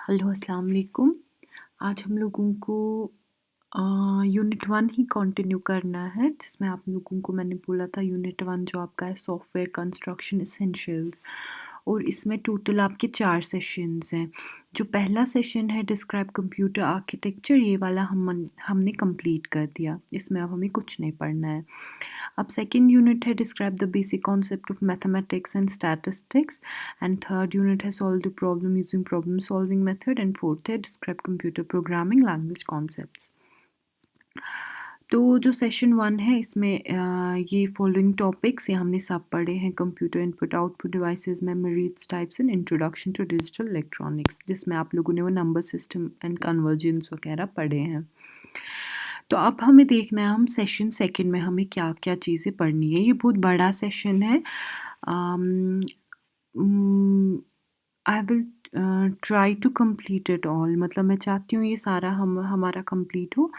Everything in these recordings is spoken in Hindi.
हेलो अस्सलाम वालेकुम। आज हम लोगों को यूनिट 1 ही कंटिन्यू करना है, जिसमें आप लोगों को मैंने बोला था यूनिट 1 जो आपका है सॉफ्टवेयर कंस्ट्रक्शन एसेंशियल्स, और इसमें टोटल आपके 4 सेशंस हैं। जो पहला सेशन है डिस्क्राइब कंप्यूटर आर्किटेक्चर, ये वाला हमने कंप्लीट कर दिया, इसमें अब हमें कुछ नहीं पढ़ना है। अब सेकंड यूनिट है describe the basic concept of mathematics and statistics, and third unit है solve the problem using problem solving method, and fourth है describe computer programming language concepts. तो जो सेशन 1 है इसमें ये फॉलोइंग टॉपिक्स ये हमने सब पढ़े हैं: computer input output devices, memories types and introduction to digital electronics, जिसमें आप लोगों ने वो नंबर सिस्टम एंड कन्वर्जेंस वगैरह पढ़े हैं। तो अब हमें देखना है हम सेशन सेकंड में हमें क्या क्या चीज़ें पढ़नी है। ये बहुत बड़ा सेशन है। I will try to complete it all, मतलब मैं चाहती हूँ ये सारा हमारा कंप्लीट हो,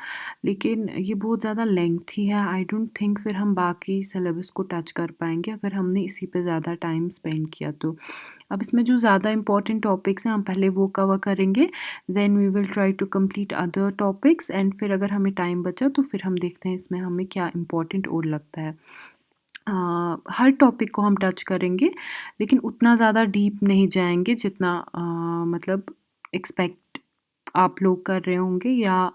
लेकिन ये बहुत ज़्यादा लेंथी है। आई डोंट थिंक फिर हम बाकी सिलेबस को टच कर पाएंगे अगर हमने इसी पे ज़्यादा टाइम स्पेंड किया तो। अब इसमें जो ज़्यादा इंपॉर्टेंट टॉपिक्स हैं हम पहले वो कवर करेंगे, then we will try to complete other topics, and फिर अगर हमें टाइम बचा तो फिर हम देखते हैं इसमें हमें क्या इम्पोर्टेंट और लगता है। हर टॉपिक को हम टच करेंगे, लेकिन उतना ज़्यादा डीप नहीं जाएंगे जितना मतलब एक्सपेक्ट आप लोग कर रहे होंगे, या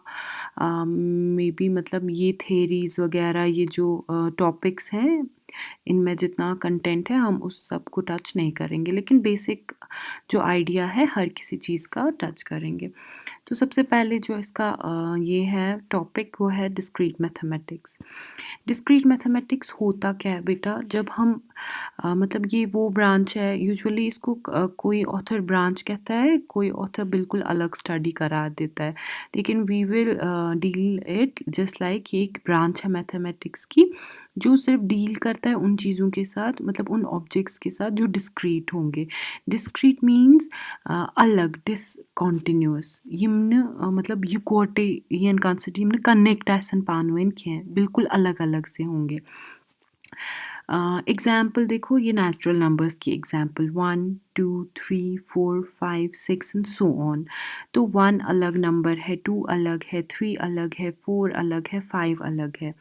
मे बी मतलब ये थेरीज़ वगैरह ये जो टॉपिक्स हैं इनमें जितना कंटेंट है हम उस सब को टच नहीं करेंगे, लेकिन बेसिक जो आइडिया है हर किसी चीज़ का टच करेंगे। तो सबसे पहले जो इसका ये है टॉपिक वो है डिस्क्रीट मैथमेटिक्स। डिस्क्रीट मैथमेटिक्स होता क्या है बेटा? जब हम मतलब ये वो ब्रांच है, यूजुअली इसको कोई ऑथर ब्रांच कहता है, कोई ऑथर बिल्कुल अलग स्टडी करार देता है, लेकिन we will deal it just like ये एक ब्रांच है मैथमेटिक्स की, जो सिर्फ डील करता है उन चीज़ों के साथ, मतलब उन ऑब्जेक्ट्स के साथ जो डिस्क्रीट होंगे। डिस्क्रीट मीन्स अलग, डिसकॉन्टिन्यूअस, मतलब युकोटे यन कॉन्सेप्ट यम कनेक्ट आसन पानवेन कह, बिल्कुल अलग अलग से होंगे। एग्जाम्पल देखो, ये नेचुरल नंबर्स की एग्जाम्पल 1 2 3 4 5 6 एंड सो ऑन। तो 1 अलग नंबर है, 2 अलग है, 3 अलग है, 4 अलग है, 5 अलग है।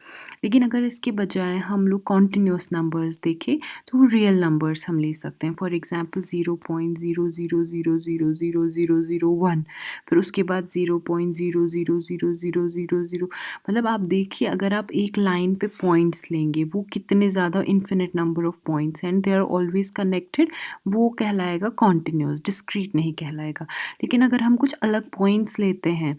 लेकिन अगर इसके बजाय हम लोग कॉन्टिन्यूस नंबर्स देखें तो वो रियल नंबर्स हम ले सकते हैं। फॉर एग्जाम्पल 0.00000001, फिर उसके बाद 0.000000, मतलब आप देखिए अगर आप एक लाइन पे पॉइंट्स लेंगे वो कितने ज़्यादा infinite number of points and they are always connected, वो कहलाएगा कॉन्टिन्यूस, डिस्क्रीट नहीं कहलाएगा। लेकिन अगर हम कुछ अलग पॉइंट्स लेते हैं,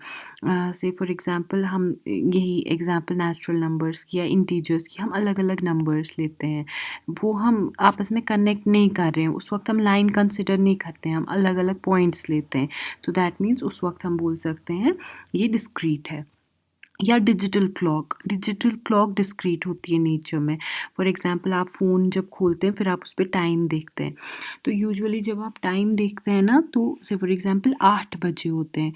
से फॉर एग्जांपल हम यही एग्जांपल नेचुरल नंबर्स की या इंटीजर्स की, हम अलग अलग नंबर्स लेते हैं, वो हम आपस में कनेक्ट नहीं कर रहे हैं, उस वक्त हम लाइन कंसिडर नहीं करते हैं, हम अलग अलग पॉइंट्स लेते हैं, तो दैट मीन्स उस वक्त हम बोल सकते हैं ये डिस्क्रीट है। या डिजिटल क्लॉक डिस्क्रीट होती है नेचर में। फॉर एग्जांपल आप फ़ोन जब खोलते हैं फिर आप उस पर टाइम देखते हैं, तो यूजुअली जब आप टाइम देखते हैं ना, तो से फॉर एग्जांपल 8 बजे होते हैं,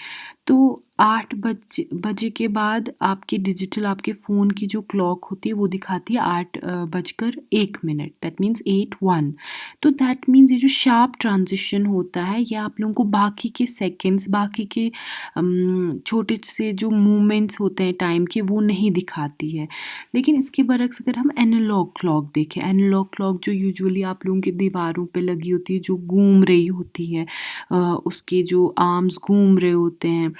तो 8 बजे के बाद आपके डिजिटल आपके फ़ोन की जो क्लॉक होती है वो दिखाती है 8 बजकर 1 मिनट, दैट मीन्स 8:01। तो दैट मीन्स ये जो शार्प ट्रांजिशन होता है ये आप लोगों को बाकी के सेकेंड्स, बाकी के छोटे से जो मूवमेंट्स होते हैं टाइम के वो नहीं दिखाती है। लेकिन इसके बरक्स अगर हम एनालॉग क्लॉक देखें, एनालॉग क्लॉक जो यूजुअली आप लोगों की दीवारों पे लगी होती है, जो घूम रही होती है, उसके जो आर्म्स घूम रहे होते हैं,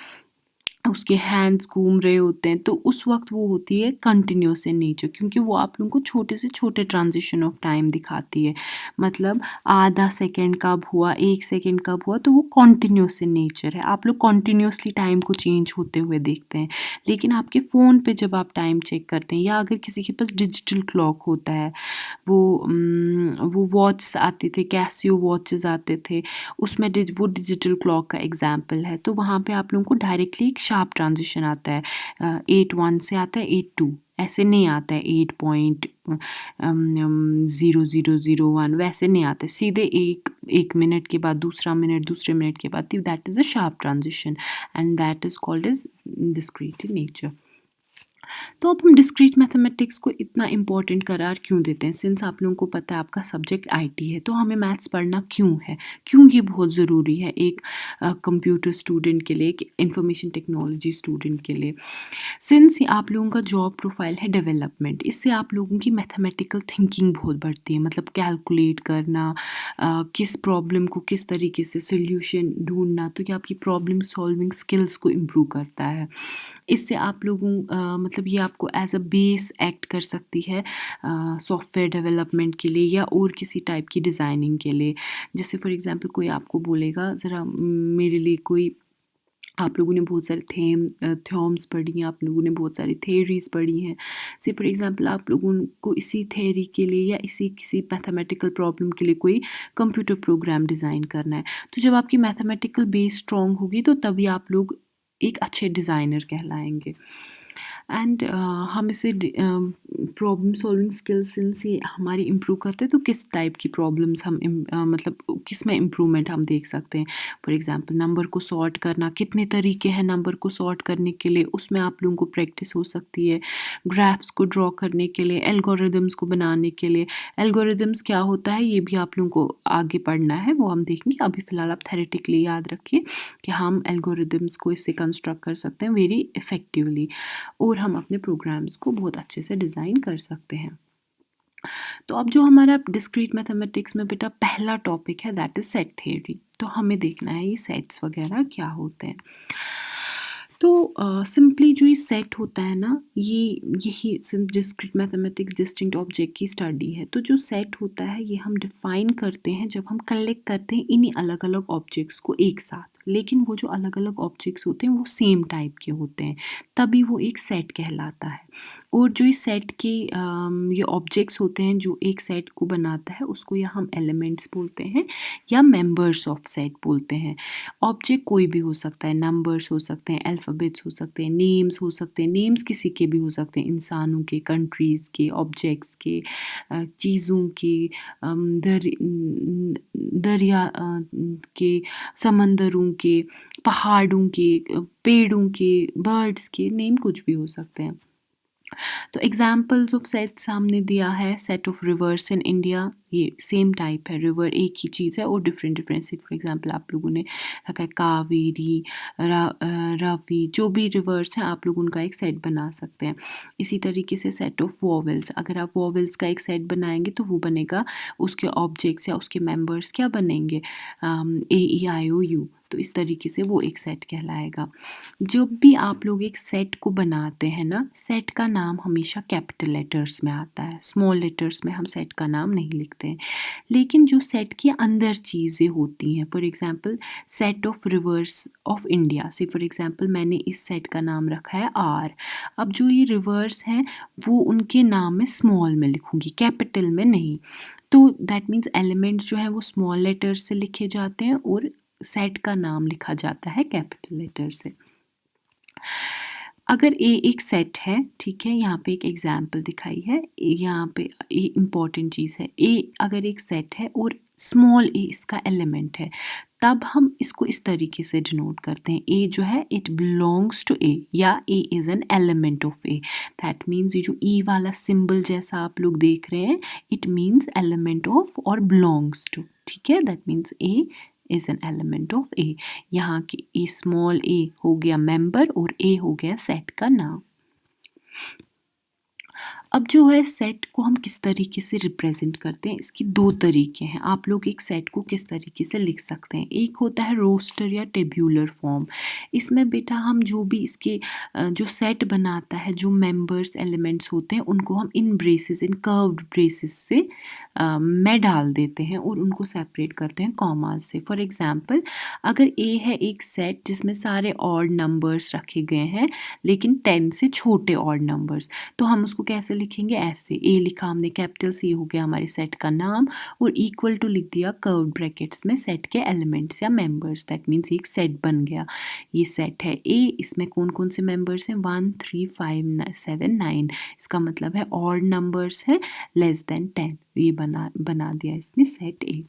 उसके हैंड्स घूम रहे होते हैं, तो उस वक्त वो होती है कंटिन्यूस इन नेचर, क्योंकि वो आप लोगों को छोटे से छोटे ट्रांजिशन ऑफ टाइम दिखाती है। मतलब आधा सेकेंड कब हुआ, 1 सेकेंड कब हुआ, तो वो कॉन्टिन्यूस इन नेचर है, आप लोग कॉन्टिन्यूसली टाइम को चेंज होते हुए देखते हैं। लेकिन आपके फ़ोन पे जब आप टाइम चेक करते हैं, या अगर किसी के पास डिजिटल क्लॉक होता है, वो वॉच आते थे, कैसियो वॉचेस आते थे, उसमें वो डिजिटल क्लॉक का एग्जाम्पल है, तो वहाँ पे आप लोगों को डायरेक्टली एक शार्प ट्रांजिशन आता है, 8:1 से आता है 8:2, ऐसे नहीं आता है 8.0001, वैसे नहीं आता है सीधे, एक मिनट के बाद दूसरा मिनट, दूसरे मिनट के बाद, that is a sharp transition and that is called as discrete in nature. तो अब हम डिस्क्रीट मैथमेटिक्स को इतना इम्पोर्टेंट करार क्यों देते हैं? सिंस आप लोगों को पता है आपका सब्जेक्ट आईटी है, तो हमें मैथ्स पढ़ना क्यों है? क्यों ये बहुत ज़रूरी है एक कंप्यूटर स्टूडेंट के लिए, एक इंफॉर्मेशन टेक्नोलॉजी स्टूडेंट के लिए? सिंस आप लोगों का जॉब प्रोफाइल है डेवलपमेंट, इससे आप लोगों की मैथमेटिकल थिंकिंग बहुत बढ़ती है, मतलब कैलकुलेट करना, किस प्रॉब्लम को किस तरीके से सॉल्यूशन ढूँढना, तो ये आपकी प्रॉब्लम सॉल्विंग स्किल्स को इम्प्रूव करता है। इससे आप लोगों मतलब ये आपको एज अ बेस एक्ट कर सकती है सॉफ्टवेयर डेवलपमेंट के लिए या और किसी टाइप की डिज़ाइनिंग के लिए। जैसे फॉर एग्जांपल कोई आपको बोलेगा ज़रा मेरे लिए कोई, आप लोगों ने बहुत सारे थ्योरम्स पढ़ी हैं, आप लोगों ने बहुत सारी थेरीज पढ़ी हैं। से फॉर एग्जांपल आप लोगों को इसी थेरी के लिए या इसी किसी मैथमेटिकल प्रॉब्लम के लिए कोई कंप्यूटर प्रोग्राम डिज़ाइन करना है, तो जब आपकी मैथमेटिकल बेस स्ट्रॉन्ग होगी तो तभी आप लोग एक अच्छे डिज़ाइनर कहलाएंगे। एंड हम इसे प्रॉब्लम सॉल्विंग स्किल्स से हमारी इम्प्रूव करते हैं, तो किस टाइप की प्रॉब्लम्स हम मतलब किस में इम्प्रूवमेंट हम देख सकते हैं? फॉर एग्जांपल नंबर को सॉर्ट करना, कितने तरीके हैं नंबर को सॉर्ट करने के लिए, उसमें आप लोगों को प्रैक्टिस हो सकती है। ग्राफ्स को ड्रॉ करने के लिए, एल्गोरिदम्स को बनाने के लिए। एल्गोरिदम्स क्या होता है ये भी आप लोगों को आगे पढ़ना है, वो हम देखेंगे। अभी फ़िलहाल आप थेरेटिकली याद रखिए कि हम एल्गोरिदम्स को इससे कंस्ट्रक्ट कर सकते हैं वेरी इफ़ेक्टिवली, और हम अपने प्रोग्राम्स को बहुत अच्छे से डिज़ाइन कर सकते हैं। तो अब जो हमारा डिस्क्रीट मैथमेटिक्स में बेटा पहला टॉपिक है दैट इज़ सेट थ्योरी। तो हमें देखना है ये सेट्स वगैरह क्या होते हैं। तो सिंपली जो ये सेट होता है ना, ये यही since discrete mathematics distinct object की स्टडी है, तो जो सेट होता है ये हम डिफाइन करते हैं जब हम कलेक्ट करते हैं इन्हीं अलग अलग ऑब्जेक्ट्स को एक साथ, लेकिन वो जो अलग अलग ऑब्जेक्ट्स होते हैं वो सेम टाइप के होते हैं, तभी वो एक सेट कहलाता है। और जो इस सेट के ये ऑब्जेक्ट्स होते हैं जो एक सेट को बनाता है, उसको या हम एलिमेंट्स बोलते हैं या मेंबर्स ऑफ सेट बोलते हैं। ऑब्जेक्ट कोई भी हो सकता है, नंबर्स हो सकते हैं, अल्फ़ाबेट्स हो सकते हैं, नेम्स हो सकते हैं, नेम्स किसी के भी हो सकते हैं, इंसानों के, कंट्रीज़ के, ऑब्जेक्ट्स के, चीज़ों के, दरिया के, समंदरों के, पहाड़ों के, पेड़ों के, बर्ड्स के, नेम कुछ भी हो सकते हैं। तो एग्जाम्पल्स ऑफ सेट्स हमने दिया है, set of reverse in India, ये सेम टाइप है, रिवर एक ही चीज़ है और डिफरेंट डिफरेंट से। फॉर एग्जांपल आप लोगों ने रखा है कावेरी, रावी, जो भी रिवर्स हैं आप लोग उनका एक सेट बना सकते हैं। इसी तरीके से सेट ऑफ वॉवेल्स, अगर आप वॉवेल्स का एक सेट बनाएंगे तो वो बनेगा, उसके ऑब्जेक्ट्स या उसके मेंबर्स क्या बनेंगे, ए ई आई ओ यू, तो इस तरीके से वो एक सेट कहलाएगा। जब भी आप लोग एक सेट को बनाते हैं ना, सेट का नाम हमेशा कैपिटल लेटर्स में आता है, स्मॉल लेटर्स में हम सेट का नाम नहीं लिखते हैं। लेकिन जो सेट के अंदर चीज़ें होती हैं, for example set of reverse of India से, फॉर एग्जांपल मैंने इस सेट का नाम रखा है आर। अब जो ये रिवर्स हैं वो उनके नाम में स्मॉल में लिखूंगी, कैपिटल में नहीं। तो दैट मीन्स एलिमेंट्स जो हैं वो स्मॉल लेटर से लिखे जाते हैं और सेट का नाम लिखा जाता है कैपिटल लेटर से। अगर ए एक सेट है, ठीक है, यहाँ पे एक एग्जाम्पल दिखाई है, यहाँ पे ए इम्पॉर्टेंट चीज़ है, ए अगर एक सेट है और स्मॉल ए इसका एलिमेंट है, तब हम इसको इस तरीके से डिनोट करते हैं, ए जो है इट बिलोंग्स टू ए, या ए is an element of A. That means ये जो ई वाला सिंबल जैसा आप लोग देख रहे हैं, इट मीन्स एलिमेंट ऑफ और बिलोंग्स टू, ठीक है, that means A is an element of A. यहाँ की ए स्मॉल ए हो गया मेंबर और ए हो गया सेट का नाम। अब जो है सेट को हम किस तरीके से रिप्रेजेंट करते हैं, इसकी दो तरीके हैं। आप लोग एक सेट को किस तरीके से लिख सकते हैं, एक होता है रोस्टर या टेब्यूलर फॉर्म। इसमें बेटा हम जो भी इसके जो सेट बनाता है, जो मेंबर्स एलिमेंट्स होते हैं, उनको हम इन ब्रेसेस, इन कर्व्ड ब्रेसेस से में डाल देते हैं और उनको सेपरेट करते हैं कॉमास से। फॉर एग्जांपल अगर ए है एक सेट जिसमें सारे ऑड नंबर्स रखे गए हैं लेकिन 10 से छोटे ऑड नंबर्स, तो हम उसको कैसे लिखेंगे, ऐसे, ए लिखा हमने कैपिटल से, हो गया हमारे सेट का नाम, और इक्वल टू लिख दिया कर्व्ड ब्रैकेट्स में सेट के एलिमेंट्स या मेंबर्स। दैट मीन्स एक सेट बन गया। ये सेट है ए, इसमें कौन कौन से मेंबर्स हैं, 1 3 5 7 9, इसका मतलब है ऑड नंबर्स हैं लेस देन 10, ये बना दिया इसने सेट ए।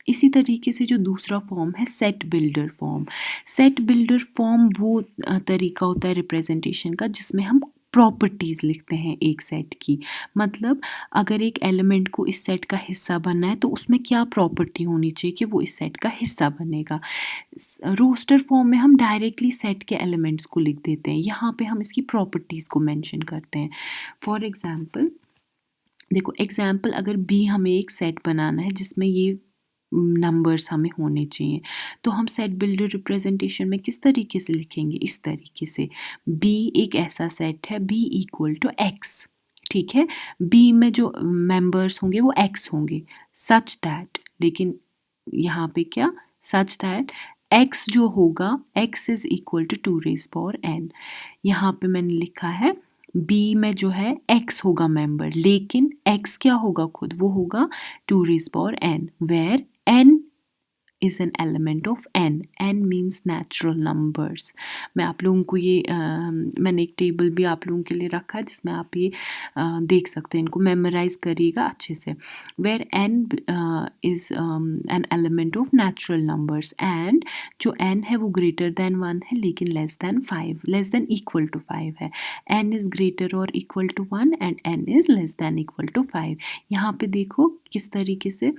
इसी तरीके से जो दूसरा फॉर्म है set builder form. Set builder form वो तरीका होता है रिप्रेजेंटेशन का जिसमें हम प्रॉपर्टीज़ लिखते हैं एक सेट की। मतलब अगर एक एलिमेंट को इस सेट का हिस्सा बनना है तो उसमें क्या प्रॉपर्टी होनी चाहिए कि वो इस सेट का हिस्सा बनेगा। रोस्टर फॉर्म में हम डायरेक्टली सेट के एलिमेंट्स को लिख देते हैं, यहाँ पे हम इसकी प्रॉपर्टीज़ को मेंशन करते हैं। फॉर एग्जांपल देखो, एग्जाम्पल अगर बी हमें एक सेट बनाना है जिसमें ये नंबर्स हमें होने चाहिए, तो हम सेट बिल्डर रिप्रेजेंटेशन में किस तरीके से लिखेंगे, इस तरीके से बी एक ऐसा सेट है बी इक्वल टू एक्स। ठीक है, बी में जो मेंबर्स होंगे वो एक्स होंगे, सच दैट, लेकिन यहाँ पे क्या, सच दैट एक्स जो होगा x is equal to 2^n। यहाँ पे मैंने लिखा है बी में जो है x होगा मेंबर, लेकिन x क्या होगा खुद, वो होगा 2^n, where n is an element of n. n means natural numbers. मैं आप लोगों को ये मैंने एक टेबल भी आप लोगों के लिए रखा है जिसमें आप ये देख सकते हैं, इनको मेमोराइज करिएगा अच्छे से। Where n is an element of natural numbers and जो n है वो greater than 1 है लेकिन less than 5, less than equal to 5 है। n is greater or equal to 1 and n is less than equal to 5। यहाँ पे देखो किस तरीके से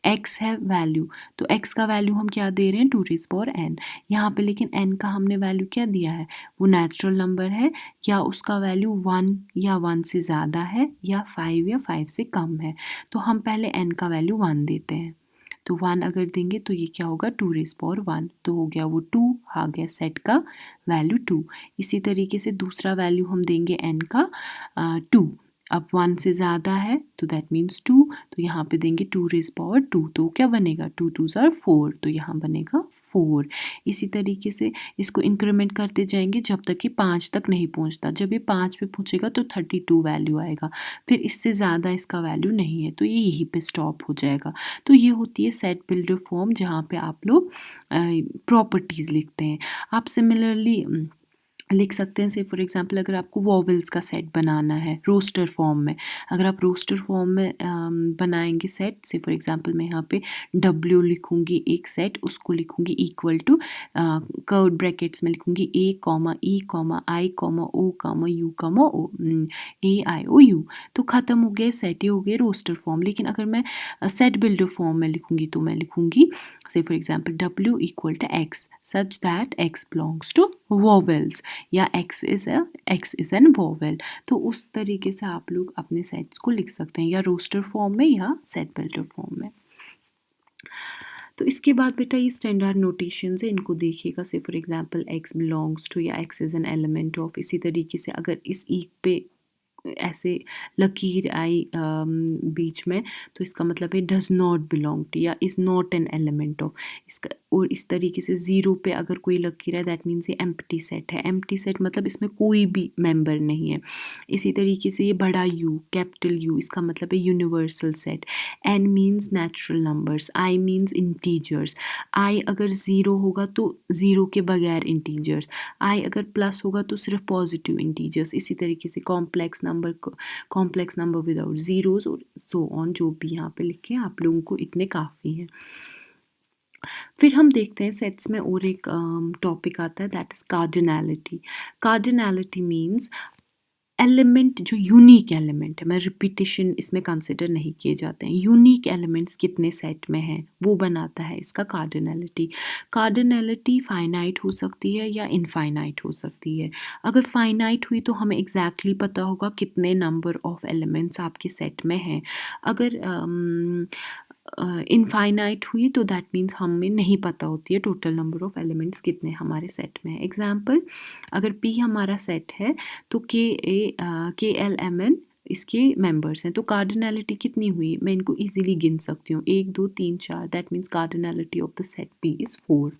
x है वैल्यू, तो x का वैल्यू हम क्या दे रहे हैं 2^n। यहाँ पे लेकिन n का हमने वैल्यू क्या दिया है, वो नेचुरल नंबर है या उसका वैल्यू 1 या 1 से ज़्यादा है या 5 या 5 से कम है, तो हम पहले n का वैल्यू 1 देते हैं। तो 1 अगर देंगे तो ये क्या होगा 2^1, तो हो गया वो 2, आ गया सेट का वैल्यू 2। इसी तरीके से दूसरा वैल्यू हम देंगे n का 2। अब 1 से ज़्यादा है तो दैट मीन्स 2, तो यहाँ पे देंगे 2^2, तो क्या बनेगा 2 2s are 4, तो यहाँ बनेगा 4। इसी तरीके से इसको इंक्रीमेंट करते जाएंगे जब तक कि 5 तक नहीं पहुँचता। जब ये 5 पे पहुँचेगा तो 32 वैल्यू आएगा, फिर इससे ज़्यादा इसका वैल्यू नहीं है, तो ये यहीं पे स्टॉप हो जाएगा। तो ये होती है सेट बिल्डर फॉर्म जहाँ पे आप लोग प्रॉपर्टीज़ लिखते हैं। आप सिमिलरली लिख सकते हैं, से फॉर एग्जांपल अगर आपको वॉवेल्स का सेट बनाना है रोस्टर फॉर्म में, अगर आप रोस्टर फॉर्म में बनाएंगे सेट, से फॉर एग्जांपल मैं यहाँ पे W लिखूँगी एक सेट, उसको लिखूँगी इक्वल टू कर्व ब्रैकेट्स में लिखूँगी A, E, I, O, U, O, A, I, O, U, तो ख़त्म हो गए सेट, ये हो गए रोस्टर फॉर्म। लेकिन अगर मैं सेट बिल्डर फॉर्म में लिखूँगी तो मैं लिखूँगी say for example W equal to X such that X belongs to vowels या x is an vowel। तो उस तरीके से आप लोग अपने सेट्स को लिख सकते हैं या रोस्टर फॉर्म में या सेट बिल्डर फॉर्म में। तो इसके बाद बेटा ये स्टैंडर्ड नोटेशन है, इनको देखिएगा। Say for example x belongs to या x is an element of, इसी तरीके से अगर इस ई पे ऐसे लकीर आई बीच में तो इसका मतलब है डज नॉट बिलोंग टू या is not an element of इसका। और इस तरीके से ज़ीरो पे अगर कोई लकीर है दैट मीन्स ये एम्प्टी सेट है। एम्प्टी सेट मतलब इसमें कोई भी मेंबर नहीं है। इसी तरीके से ये बड़ा यू कैपिटल यू, इसका मतलब है universal set. N means natural numbers, I means integers. I अगर ज़ीरो होगा तो ज़ीरो के बगैर इंटीजर्स, आई अगर प्लस होगा तो सिर्फ पॉजिटिव इंटीजर्स। इसी तरीके से कॉम्प्लेक्स नंबर विदाउट ज़ीरोज़ और सो ऑन, जो भी यहाँ पे लिखे आप लोगों को इतने काफ़ी हैं। फिर हम देखते हैं सेट्स में और एक टॉपिक आता है that is cardinality. Cardinality means element जो यूनिक एलिमेंट है, मैं रिपीटेशन इसमें कंसिडर नहीं किए जाते हैं, यूनिक एलिमेंट्स कितने सेट में हैं वो बनाता है इसका कार्डिनैलिटी। कार्डिनैलिटी फाइनाइट हो सकती है या इनफाइनाइट हो सकती है। अगर फाइनाइट हुई तो हमें एग्जैक्टली पता होगा कितने नंबर ऑफ एलिमेंट्स आपके सेट में हैं। अगर इनफाइनाइट हुई तो दैट मीन्स हमें नहीं पता होती है टोटल नंबर ऑफ एलिमेंट्स कितने हमारे सेट में है। एग्जाम्पल अगर P हमारा सेट है तो KLMN इसके मेंबर्स हैं, तो कार्डिनैलिटी कितनी हुई, मैं इनको इजीली गिन सकती हूँ 1 2 3 4, that means cardinality of the set P is 4।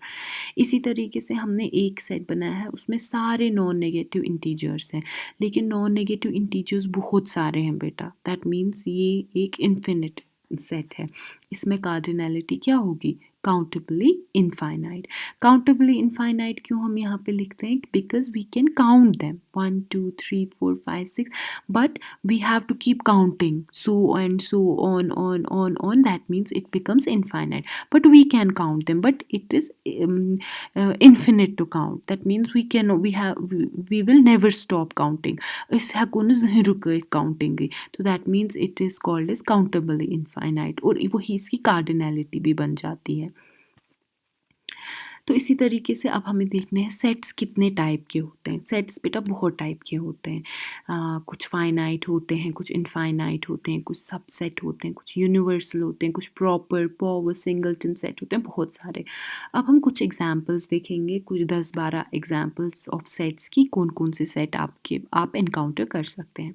इसी तरीके से हमने एक सेट बनाया है उसमें सारे नॉन नेगेटिव इंटीजर्स हैं, लेकिन नॉन नेगेटिव इंटीजर्स बहुत सारे हैं बेटा, दैट मीन्स ये एक इन्फिनिट सेट है। इसमें कार्डिनैलिटी क्या होगी, काउंटेबली इनफाइनाइट। काउंटेबली इनफाइनाइट क्यों हम यहाँ पे लिखते हैं? Because we can count them 1 2 3 4 5 6, but we have to keep counting so and so on, that means it becomes infinite. But we can count them, but it is infinite to count. That means we will never stop counting. इस हको न ज़हीं रुके काउंटिंग, तो that means it is called as countably infinite, और वही इसकी कार्डिनैलिटी भी बन जाती है। तो इसी तरीके से अब हमें देखने हैं सेट्स कितने टाइप के होते हैं। सेट्स बेटा बहुत टाइप के होते हैं। कुछ फाइनाइट होते हैं, कुछ इनफाइनाइट होते हैं, कुछ सबसेट होते हैं, कुछ यूनिवर्सल होते हैं, कुछ प्रॉपर पॉवर सिंगलटन सेट होते हैं, बहुत सारे। अब हम कुछ एग्जांपल्स देखेंगे, कुछ 10-12 एग्जांपल्स ऑफ सेट्स की, कौन कौन से सेट आप इनकाउंटर कर सकते हैं।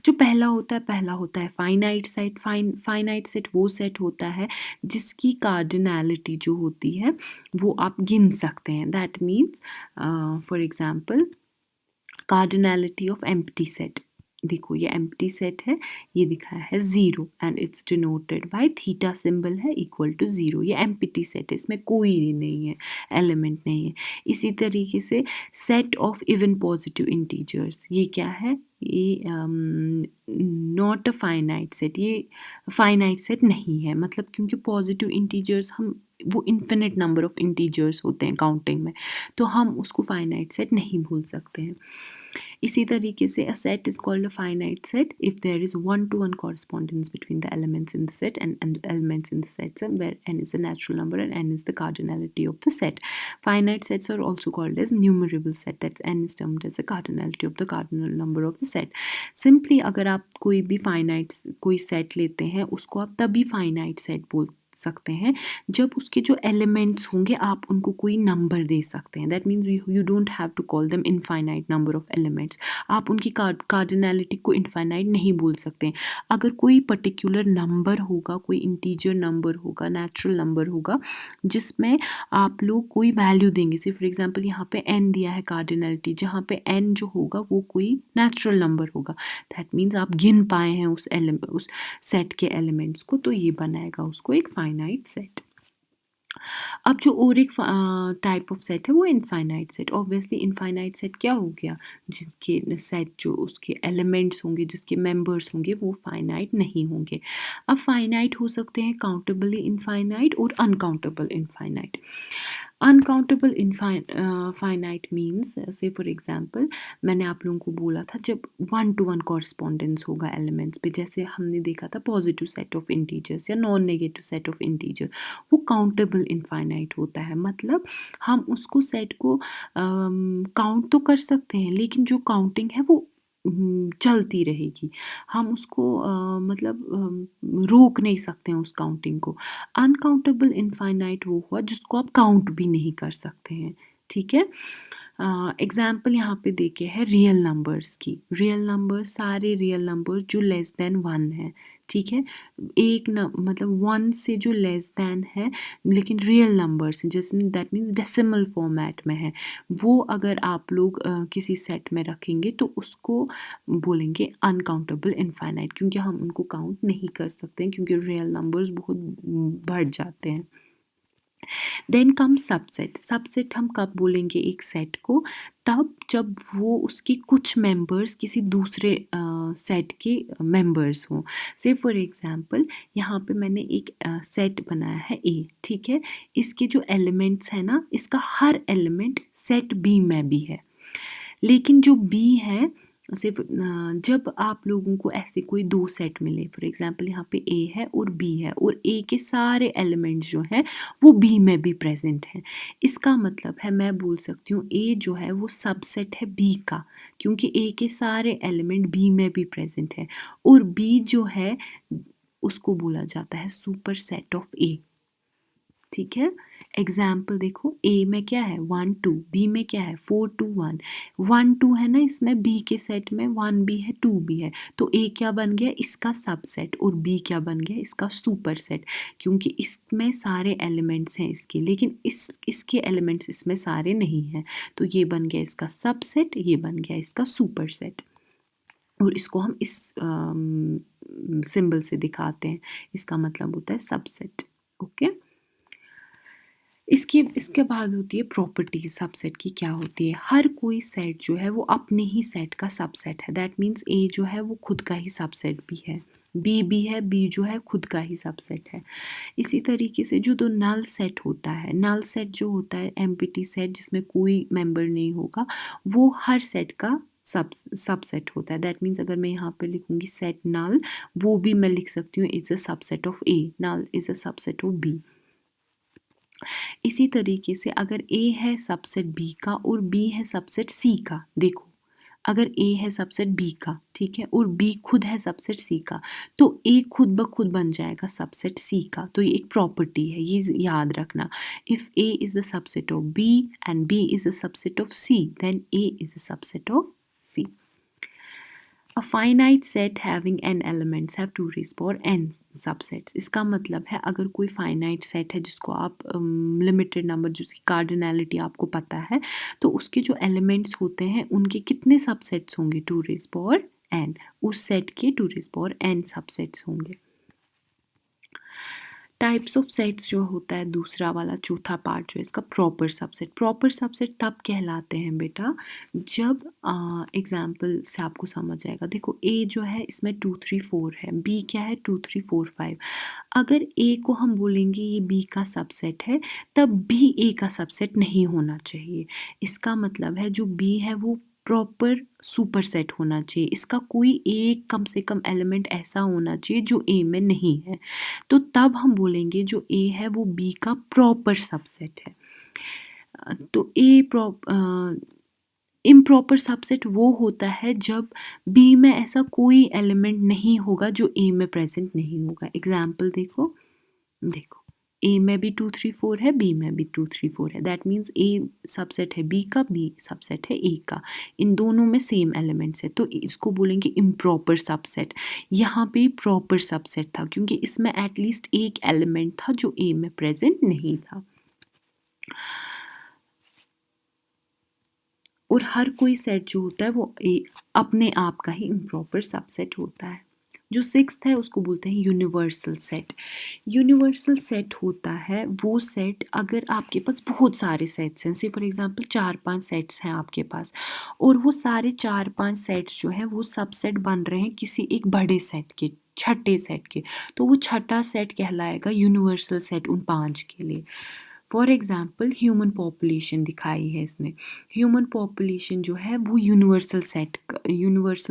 जो पहला होता है फाइनाइट सेट। फाइनाइट सेट वो सेट होता है जिसकी कार्डिनैलिटी जो होती है वो आप गिन सकते हैं। That means for example cardinality of empty set. देखो ये एम्प्टी सेट है, ये दिखा है 0 and it's denoted by theta symbol है इक्वल टू 0। ये एम्प्टी सेट है, इसमें कोई नहीं है, एलिमेंट नहीं है। इसी तरीके से set of even positive integers, ये क्या है? ये नॉट अ फाइनाइट सेट, ये फाइनाइट सेट नहीं है। मतलब क्योंकि पॉजिटिव इंटीजर्स वो इन्फिनिट नंबर ऑफ इंटीजर्स होते हैं काउंटिंग में, तो हम उसको फाइनाइट सेट नहीं भूल सकते हैं। इसी तरीके से a set is called a finite set if there is one-to-one correspondence between the elements in the set and elements in the set sum, where n is a natural number and n is the cardinality of the set. Finite sets are also called as numerable set, that's n is termed as the cardinality of the cardinal number of the set. Simply अगर आप कोई भी finite कोई set लेते हैं उसको आप तभी finite set बोल सकते हैं जब उसके जो एलिमेंट्स होंगे आप उनको कोई नंबर दे सकते हैं। That means you don't have to call them infinite number of elements. आप उनकी कार्डिनैलिटी को इनफाइनाइट नहीं बोल सकते। अगर कोई पर्टिकुलर नंबर होगा, कोई इंटीजर नंबर होगा, नेचुरल नंबर होगा, जिसमें आप लोग कोई वैल्यू देंगे, से फॉर एग्जांपल यहाँ पे n दिया है कार्डिनैलिटी, जहाँ पे n जो होगा वो कोई नेचुरल नंबर होगा, दैट मीन्स आप गिन पाए हैं उस सेट के एलिमेंट्स को, तो ये बनाएगा उसको एक फाइनाइट सेट। अब जो और एक टाइप ऑफ सेट है वो infinite set. Obviously infinite set क्या हो गया? जिसके सेट जो उसके एलिमेंट्स होंगे, जिसके मेंबर्स होंगे वो फाइनाइट नहीं होंगे। अब फाइनाइट हो सकते हैं काउंटेबली इनफाइनाइट और uncountable infinite. Uncountable finite means, से फॉर एग्जांपल मैंने आप लोगों को बोला था जब 1-to-1 कॉरस्पॉन्डेंस होगा एलिमेंट्स पे, जैसे हमने देखा था पॉजिटिव सेट ऑफ इंटीजर्स या non negative set of integer, वो काउंटेबल इनफाइनाइट होता है। मतलब हम उसको सेट को काउंट तो कर सकते हैं, लेकिन जो काउंटिंग है वो चलती रहेगी। हम उसको रोक नहीं सकते हैं उस काउंटिंग को। अनकाउंटेबल इनफाइनाइट वो हुआ जिसको आप काउंट भी नहीं कर सकते हैं। ठीक है, एग्जाम्पल यहाँ पे देखे है रियल नंबर्स की। रियल नंबर, सारे रियल नंबर जो लेस देन 1 है, ठीक है, एक मतलब 1 से जो लेस देन है लेकिन रियल नंबर्स जिसमें दैट मीन्स डेसिमल फॉर्मेट में है, वो अगर आप लोग किसी सेट में रखेंगे तो उसको बोलेंगे अनकाउंटेबल इनफाइनाइट, क्योंकि हम उनको काउंट नहीं कर सकते हैं, क्योंकि रियल नंबर्स बहुत बढ़ जाते हैं। Then come subset. सबसेट हम कब बोलेंगे एक सेट को? तब जब वो उसके कुछ मेंबर्स किसी दूसरे सेट के मेंबर्स हों। से फॉर एग्जांपल यहाँ पे मैंने एक सेट बनाया है ए, ठीक है, इसके जो एलिमेंट्स हैं ना, इसका हर एलिमेंट सेट बी में भी है, लेकिन जो बी है सिर्फ जब आप लोगों को ऐसे कोई दो सेट मिले, फॉर एग्जांपल यहाँ पे ए है और बी है, और ए के सारे एलिमेंट्स जो हैं वो बी में भी प्रेजेंट हैं, इसका मतलब है मैं बोल सकती हूँ ए जो है वो सबसेट है बी का, क्योंकि ए के सारे एलिमेंट बी में भी प्रेजेंट है, और बी जो है उसको बोला जाता है सुपर सेट ऑफ ए। ठीक है, एग्जाम्पल देखो, ए में क्या है 1 2, बी में क्या है 4 2 1, 1 2 है ना इसमें, बी के सेट में 1 भी है 2 भी है, तो ए क्या बन गया? इसका सबसेट, और बी क्या बन गया? इसका सुपर सेट, क्योंकि इसमें सारे एलिमेंट्स हैं इसके, लेकिन इसके एलिमेंट्स इसमें सारे नहीं हैं, तो ये बन गया इसका सबसेट, ये बन गया इसका सुपर सेट, और इसको हम इस सिंबल से दिखाते हैं, इसका मतलब होता है सबसेट। ओके, इसके इसके बाद होती है प्रॉपर्टीज सबसेट की। क्या होती है? हर कोई सेट जो है वो अपने ही सेट का सबसेट है। दैट मीन्स ए जो है वो खुद का ही सबसेट भी है, बी भी है, बी जो है खुद का ही सबसेट है। इसी तरीके से जो दो नल सेट होता है, नल सेट जो होता है एम्प्टी सेट जिसमें कोई मेंबर नहीं होगा, वो हर सेट का सबसेट होता है। दैट मीन्स अगर मैं यहाँ पे लिखूँगी सेट नल, वो भी मैं लिख सकती हूँ is a subset of A, null is a subset of B. इसी तरीके से अगर ए है सबसेट बी का और बी है सबसेट सी का, देखो अगर ए है सबसेट बी का, ठीक है, और बी खुद है सबसेट सी का, तो ए खुद ब खुद बन जाएगा सबसेट सी का। तो ये एक प्रॉपर्टी है, ये याद रखना। If A is the subset of B and B is the subset of C, then A is the subset of C. A finite set having n elements have two raised power n subsets। इसका मतलब है अगर कोई फाइनाइट सेट है जिसको आप लिमिटेड नंबर, जिसकी कार्डिनैलिटी आपको पता है, तो उसके जो एलिमेंट्स होते हैं उनके कितने सबसेट्स होंगे? Two raise power n। उस सेट के two raise power n subsets होंगे। टाइप्स ऑफ सेट्स जो होता है, दूसरा वाला चौथा पार्ट जो है इसका प्रॉपर सबसेट। प्रॉपर सबसेट तब कहलाते हैं बेटा जब एग्जाम्पल से आपको समझ आएगा। देखो ए जो है इसमें 2 3 4 है, बी क्या है 2 3 4 5। अगर ए को हम बोलेंगे ये बी का सबसेट है, तब भी ए का सबसेट नहीं होना चाहिए। इसका मतलब है जो बी है वो प्रॉपर सुपर सेट होना चाहिए, इसका कोई एक कम से कम एलिमेंट ऐसा होना चाहिए जो ए में नहीं है, तो तब हम बोलेंगे जो ए है वो बी का प्रॉपर सबसेट है। तो इम्प्रॉपर सबसेट वो होता है जब बी में ऐसा कोई एलिमेंट नहीं होगा जो ए में प्रेजेंट नहीं होगा। एग्जाम्पल देखो, देखो ए में भी 2 3 4 है, बी में भी 2 3 4 है। दैट मीन्स ए सबसेट है बी का, बी सबसेट है ए का, इन दोनों में सेम एलिमेंट्स है, तो इसको बोलेंगे इम्प्रॉपर सबसेट। यहाँ पे प्रॉपर सबसेट था क्योंकि इसमें एटलीस्ट एक एलिमेंट था जो ए में प्रेजेंट नहीं था। और हर कोई सेट जो होता है वो अपने आप का ही इम्प्रॉपर सबसेट होता है। जो सिक्स्थ है उसको बोलते हैं यूनिवर्सल सेट। यूनिवर्सल सेट होता है वो सेट अगर आपके पास बहुत सारे सेट्स हैं, से फॉर एग्जांपल 4-5 सेट्स हैं आपके पास, और वो सारे 4-5 सेट्स जो हैं वो सबसेट बन रहे हैं किसी एक बड़े सेट के, छठे सेट के, तो वो छठा सेट कहलाएगा यूनिवर्सल सेट उन 5 के लिए। फॉर एग्जाम्पल ह्यूमन पॉपुलेशन दिखाई है इसमें। ह्यूमन पॉपुलेशन जो है वो यूनिवर्सल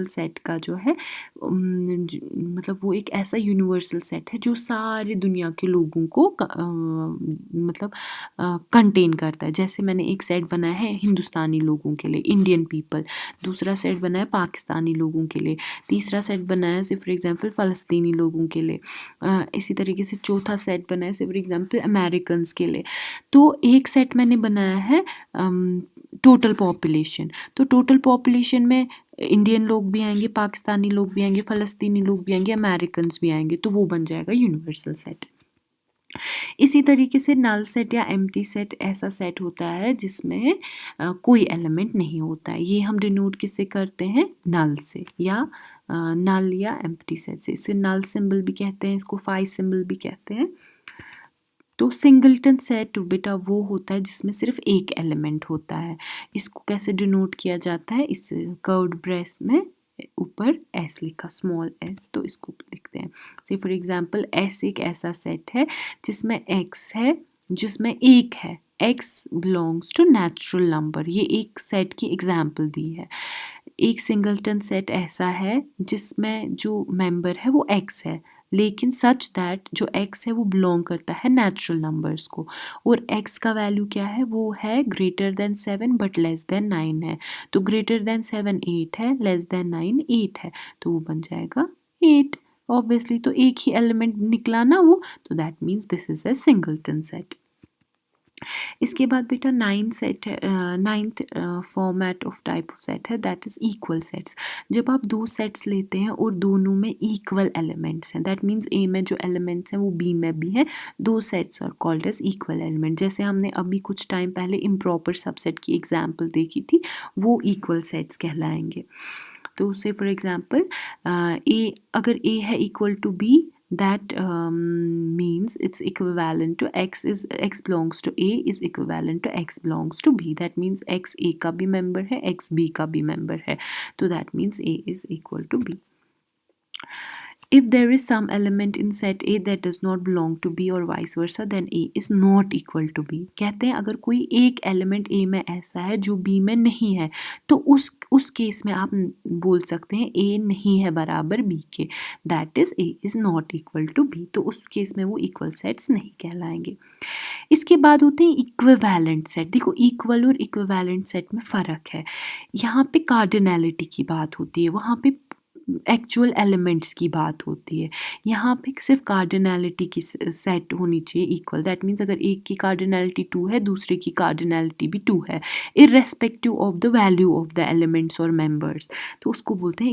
सेट का जो है मतलब वो एक ऐसा यूनिवर्सल सेट है जो सारी दुनिया के लोगों को मतलब कंटेन करता है। जैसे मैंने एक सेट बनाया है हिंदुस्तानी लोगों के लिए, इंडियन पीपल, दूसरा सेट बनाया है पाकिस्तानी लोगों के लिए, तीसरा सेट बनाया है फॉर एग्जांपल फ़लस्तीनी लोगों के लिए, इसी तरीके से चौथा सेट बनाया है फॉर एग्जांपल अमेरिकन्स के लिए। तो एक सेट मैंने बनाया है टोटल पॉपुलेशन, तो टोटल पॉपुलेशन में इंडियन लोग भी आएंगे, पाकिस्तानी लोग भी आएंगे, फ़लस्तीनी लोग भी आएंगे, अमेरिकन्स भी आएंगे, तो वो बन जाएगा यूनिवर्सल सेट। इसी तरीके से नल सेट या एम्प्टी सेट ऐसा सेट होता है जिसमें कोई एलिमेंट नहीं होता है। ये हम डिनोट किससे करते हैं? नल से, या नल या एम्प्टी सेट से। इसे नल सिंबल भी कहते हैं, इसको फाई सिंबल भी कहते हैं। तो सिंगलटन सेट बेटा वो होता है जिसमें सिर्फ एक एलिमेंट होता है। इसको कैसे डिनोट किया जाता है? इस कर्व्ड ब्रेस में ऊपर एस लिखा, स्मॉल एस, तो इसको लिखते हैं। से फॉर एग्जांपल एस एक ऐसा सेट है जिसमें एक्स है, जिसमें एक है, x belongs to natural number. ये एक सेट की एग्जाम्पल दी है। एक सिंगलटन सेट ऐसा है जिसमें जो मेंबर है वो एक्स है, लेकिन सच दैट जो एक्स है वो बिलोंग करता है नेचुरल नंबर्स को, और एक्स का वैल्यू क्या है? वो है greater than 7 but less than 9 है। तो ग्रेटर देन 7 8 है, लेस देन 9 8 है, तो वो बन जाएगा 8। ऑब्वियसली तो एक ही एलिमेंट निकला ना वो, तो that means this is a singleton set. इसके बाद बेटा ninth format of type of set है, दैट इज इक्वल सेट्स। जब आप दो सेट्स लेते हैं और दोनों में इक्वल एलिमेंट्स हैं, दैट मीन्स ए में जो एलिमेंट्स हैं वो बी में भी हैं, दो sets are called as equal element. जैसे हमने अभी कुछ टाइम पहले इम्प्रॉपर सबसेट की एग्जाम्पल देखी थी, वो इक्वल सेट्स कहलाएंगे। तो से फॉर एग्जाम्पल ए, अगर ए है equal to B, that means it's equivalent to x belongs to A is equivalent to x belongs to B. That means x A का भी member है, x B का भी member है. So that means A is equal to B. If there is some element in set A that does not belong to B or vice versa, then A is not equal to B. कहते हैं अगर कोई एक एलिमेंट A में ऐसा है जो B में नहीं है, तो उस केस में आप बोल सकते हैं A नहीं है बराबर B के. That is A is not equal to B. तो उस केस में वो इक्वल सेट्स नहीं कहलाएंगे. इसके बाद होते हैं इक्विवेलेंट सेट. देखो इक्वल और इक्विवेलेंट सेट में फ़र्क है. यहाँ पे कार्डिनैलिटी की बात होती है, वहाँ पे एक्चुअल एलिमेंट्स की बात होती है. यहाँ पे सिर्फ कार्डिनैलिटी की सेट होनी चाहिए इक्वल. दैट मीन्स अगर एक की कार्डिनैलिटी 2 है, दूसरे की कार्डिनैलिटी भी 2 है, irrespective of the value of the elements और मेंबर्स. तो उसको बोलते हैं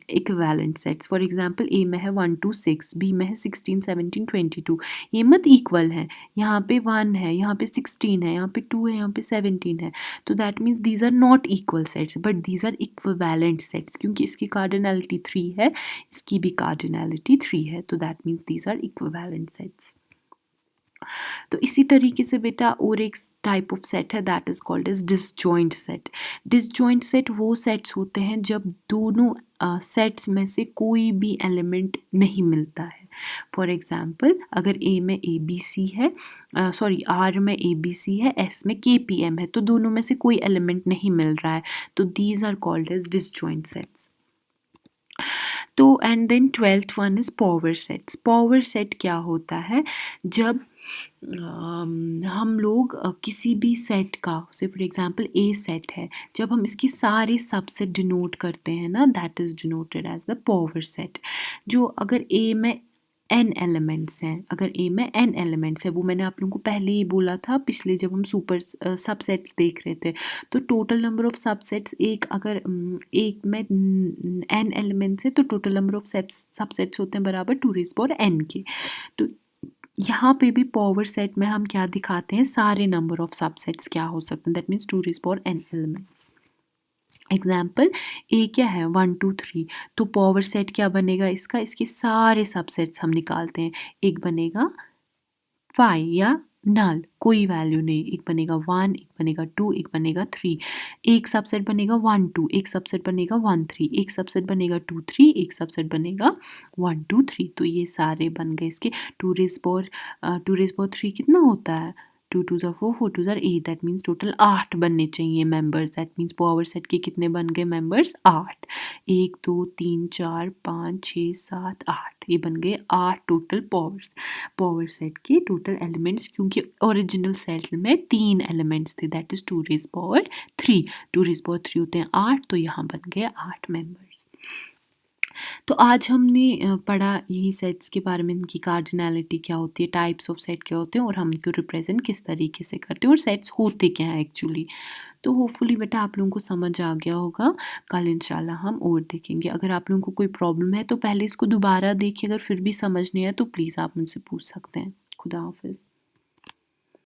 इक्विवेलेंट सेट्स. फॉर एग्जांपल ए में है 1 to 6, बी में है 16 17 22. ये मत इक्वल है. यहाँ पे 1 है, यहाँ पे 16 है, यहाँ पे 2 है, यहाँ पे 17 है. तो that means these are not equal sets but these are equivalent sets, क्योंकि इसकी कार्डिनैलिटी 3 है, इसकी भी कार्डिनैलिटी 3 है. तो that means these are equivalent sets. तो इसी तरीके से बेटा और एक टाइप ऑफ सेट है that is called as disjoint set. Disjoint set वो सेट्स होते हैं जब दोनों सेट्स में से कोई भी एलिमेंट नहीं मिलता है. फॉर एग्जाम्पल अगर ए में ए बी सी है, सॉरी आर में ए बी सी है, एस में के पी एम है, तो दोनों में से कोई एलिमेंट नहीं मिल रहा है. तो these are called as disjoint sets. तो and then 12th one is power sets. Power set क्या होता है? जब हम लोग किसी भी सेट का, से फॉर एग्जांपल ए सेट है, जब हम इसकी सारे सबसेट डिनोट करते हैं ना, that is denoted as the power set. जो अगर ए में n एलिमेंट्स हैं, अगर ए में n एलिमेंट्स है, वो मैंने आप लोगों को पहले ही बोला था पिछले जब हम सुपर सबसेट्स देख रहे थे. तो टोटल नंबर ऑफ सबसेट्स एक, अगर एक में n एलिमेंट्स है तो टोटल नंबर ऑफ सबसेट्स होते हैं बराबर 2 रेज़ पावर n के. तो यहाँ पे भी पावर सेट में हम क्या दिखाते हैं, सारे नंबर ऑफ सबसेट्स क्या हो सकते हैं. That means 2 raise power n elements. Example A क्या है 1 2 3. तो पावर सेट क्या बनेगा इसका, इसके सारे सबसेट्स हम निकालते हैं. एक बनेगा 5 या नल, कोई वैल्यू नहीं. एक बनेगा 1, एक बनेगा 2, एक बनेगा 3. एक सबसेट बनेगा 1 2, एक सबसेट बनेगा 1 3, एक सबसेट बनेगा 2 3, एक सबसेट बनेगा 1 2 3. तो ये सारे बन गए इसके. 2 रेज़ पावर 3 कितना होता है? 2 2 ज़ा 4, 4 2 ज़ा 8. दैट मीन्स टोटल 8 बनने चाहिए members. That means power set के कितने बन गए मेंबर्स? 8. 1 2 3 4 5 6 7 8. ये बन गए 8 टोटल पावर सेट के टोटल एलिमेंट्स, क्योंकि ओरिजिनल सेट में 3 एलिमेंट्स थे. That is 2 raise power 3. 2 raise power 3 होते हैं 8, तो यहाँ बन गए 8 मेंबर्स. तो आज हमने पढ़ा यही सेट्स के बारे में, इनकी कार्डिनैलिटी क्या होती है, टाइप्स ऑफ सेट क्या होते हैं, और हम इनको रिप्रेजेंट किस तरीके से करते हैं, और सेट्स होते क्या हैं एक्चुअली. तो होपफुली बेटा आप लोगों को समझ आ गया होगा. कल इंशाल्लाह हम और देखेंगे. अगर आप लोगों को कोई प्रॉब्लम है तो पहले इसको दोबारा देखिए. अगर फिर भी समझ नहीं आया तो प्लीज़ आप मुझसे पूछ सकते हैं. खुदा हाफिज़.